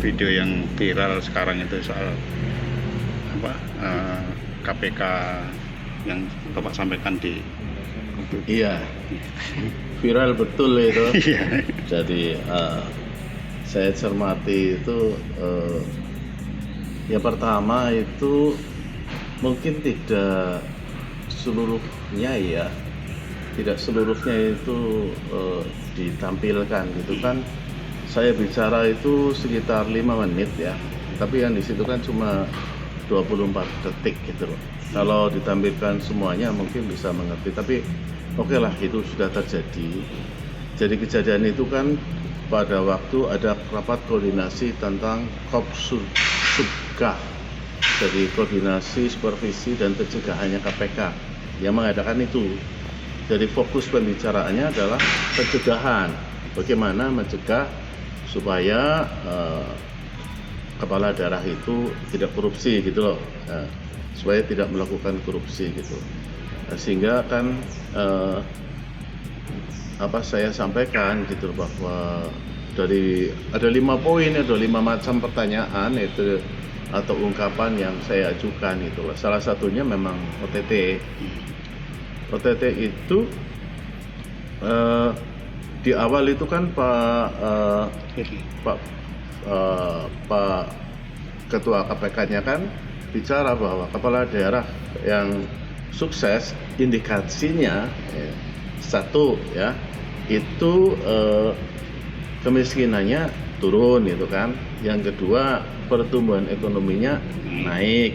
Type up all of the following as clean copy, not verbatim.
video yang viral sekarang itu soal apa KPK yang Bapak sampaikan di Iya, viral betul itu. Iya. Jadi saya cermati itu ya pertama itu mungkin tidak seluruhnya ya, tidak seluruhnya itu ditampilkan gitu kan. Saya bicara itu sekitar 5 menit ya, tapi yang di situ kan cuma 24 detik gitu loh. Kalau ditampilkan semuanya mungkin bisa mengerti, tapi oke lah, itu sudah terjadi. Jadi kejadian itu kan pada waktu ada rapat koordinasi tentang Kopsubgah, jadi koordinasi supervisi dan pencegahannya KPK yang mengadakan itu. Jadi fokus pembicaraannya adalah pencegahan, bagaimana mencegah supaya kepala daerah itu tidak korupsi gitu loh, supaya tidak melakukan korupsi gitu. Sehingga kan saya sampaikan gitu bahwa dari ada 5 poin, ada 5 macam pertanyaan itu atau ungkapan yang saya ajukan gitu loh. Salah satunya memang OTT. OTT itu di awal itu kan Pak Ketua KPK-nya kan bicara bahwa kepala daerah yang sukses indikasinya satu ya, itu kemiskinannya turun gitu kan. Yang kedua, pertumbuhan ekonominya naik.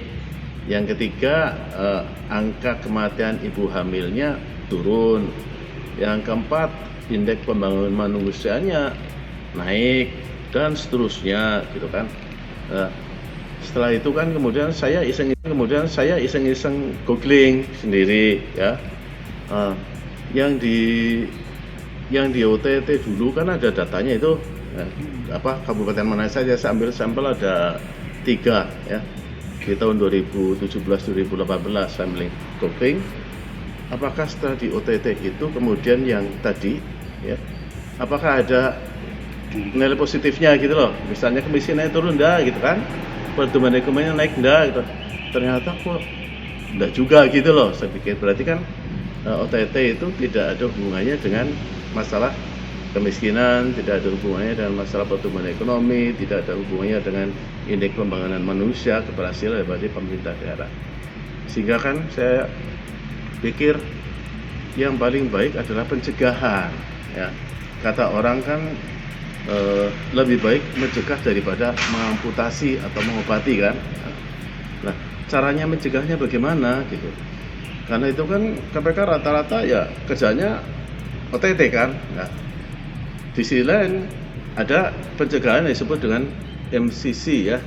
Yang ketiga, angka kematian ibu hamilnya turun. Yang keempat, indeks pembangunan manusianya naik dan seterusnya gitu kan. Setelah itu kan kemudian saya iseng-iseng googling sendiri ya. Yang di OTT dulu kan ada datanya itu kabupaten mana saja. Saya ambil sampel ada 3 ya di tahun 2017-2018. saya googling apakah setelah di OTT itu kemudian yang tadi ya, apakah ada nilai positifnya gitu loh, misalnya kemiskinannya turun enggak gitu kan, pertumbuhan ekonominya naik enggak gitu. Ternyata kok enggak juga gitu loh. Saya pikir berarti kan OTT itu tidak ada hubungannya dengan masalah kemiskinan, tidak ada hubungannya dengan masalah pertumbuhan ekonomi, tidak ada hubungannya dengan indeks pembangunan manusia, keberhasilan dari pemerintah daerah. Sehingga kan saya pikir yang paling baik adalah pencegahan ya. Kata orang kan lebih baik mencegah daripada mengamputasi atau mengobati kan. Nah, caranya mencegahnya bagaimana gitu. Karena itu kan KPK rata-rata ya kerjanya OTT kan. Nah, di sisi lain ada pencegahan yang disebut dengan MCC ya.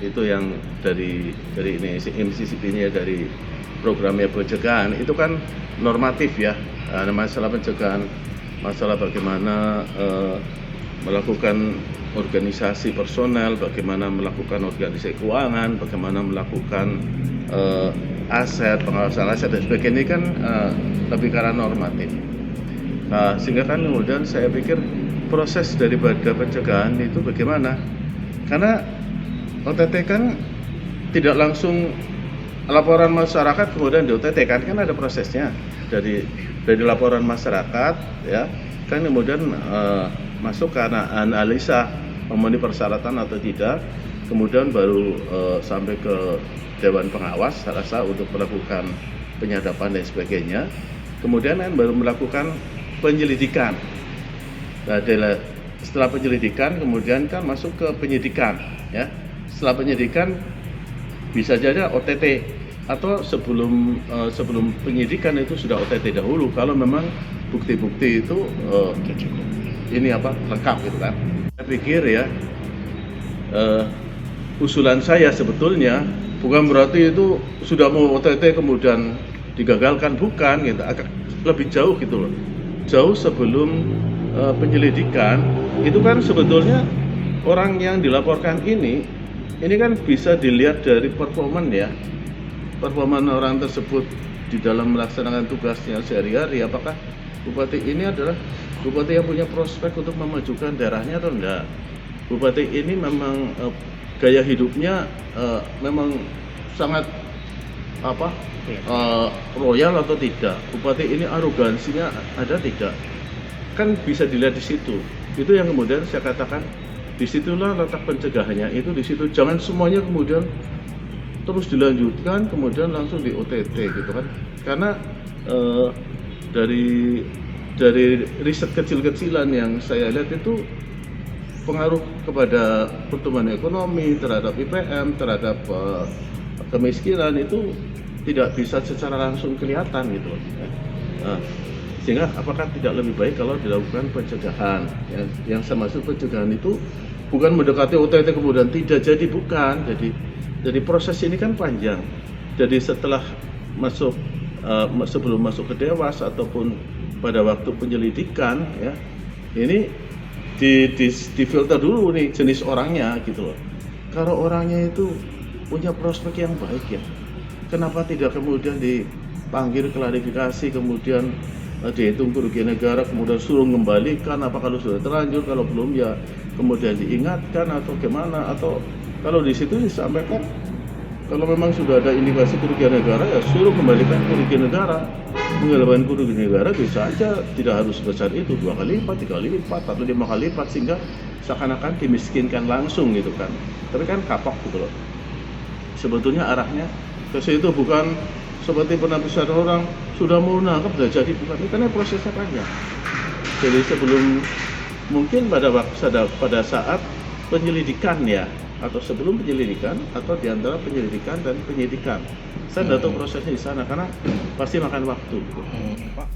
Itu yang dari ini MCC ini ya, dari programnya pencegahan itu kan normatif ya. Masalah pencegahan, masalah bagaimana melakukan organisasi personel, bagaimana melakukan organisasi keuangan, bagaimana melakukan aset, pengawasan aset dan sebagainya kan lebih karena normatif. Sehingga kan kemudian saya pikir proses daripada pencegahan itu bagaimana? Karena OTT kan tidak langsung laporan masyarakat kemudian di OTT kan ada prosesnya dari laporan masyarakat ya kan, kemudian masuk ke analisa memenuhi persyaratan atau tidak, kemudian baru sampai ke Dewan Pengawas saya rasa untuk melakukan penyadapan dan sebagainya, kemudian kan baru melakukan penyelidikan. Nah, setelah penyelidikan kemudian kan masuk ke penyidikan ya. Setelah penyidikan bisa jadi OTT atau sebelum penyidikan itu sudah OTT dahulu kalau memang bukti-bukti itu lengkap gitu kan. Saya pikir ya usulan saya sebetulnya bukan berarti itu sudah mau OTT kemudian digagalkan, bukan gitu, agak lebih jauh gitu loh. Jauh sebelum penyelidikan itu kan sebetulnya orang yang dilaporkan ini kan bisa dilihat dari performan orang tersebut di dalam melaksanakan tugasnya sehari-hari. Apakah bupati ini adalah bupati yang punya prospek untuk memajukan daerahnya atau enggak? Bupati ini memang gaya hidupnya memang sangat apa royal atau tidak. Bupati ini arogansinya ada tidak? Kan bisa dilihat di situ. Itu yang kemudian saya katakan disitulah letak pencegahannya, itu di situ. Jangan semuanya kemudian terus dilanjutkan kemudian langsung di OTT gitu kan. Karena dari riset kecil-kecilan yang saya lihat itu pengaruh kepada pertumbuhan ekonomi, terhadap IPM, terhadap kemiskinan itu tidak bisa secara langsung kelihatan gitu. Sehingga apakah tidak lebih baik kalau dilakukan pencegahan? Yang saya maksud pencegahan itu bukan mendekati OTT kemudian tidak jadi, bukan. Jadi proses ini kan panjang. Jadi setelah masuk sebelum masuk ke Dewas ataupun pada waktu penyelidikan ya, ini difilter dulu nih jenis orangnya gitu loh. Kalau orangnya itu punya prospek yang baik ya, kenapa tidak kemudian dipanggil klarifikasi, kemudian dihitung kerugian negara, kemudian suruh mengembalikan apa kalau sudah terlanjur, kalau belum ya kemudian diingatkan atau gimana, atau kalau di situ disampaikan kalau memang sudah ada indikasi kerugian negara ya suruh kembalikan kerugian negara. Mengembalikan kerugian negara bisa aja tidak harus sebesar itu, 2 kali lipat, 3 kali lipat, atau 5 kali lipat, sehingga seakan-akan dimiskinkan langsung gitu kan. Tapi kan kapok gitu loh. Sebetulnya arahnya ke situ, bukan seperti penapisan orang sudah mau nangkep sudah jadi, bukan. Karena prosesnya panjang. Jadi sebelum mungkin pada saat penyelidikan ya, atau sebelum penyelidikan, atau diantara penyelidikan dan penyidikan. Saya tidak tahu prosesnya di sana karena pasti makan waktu. Pak.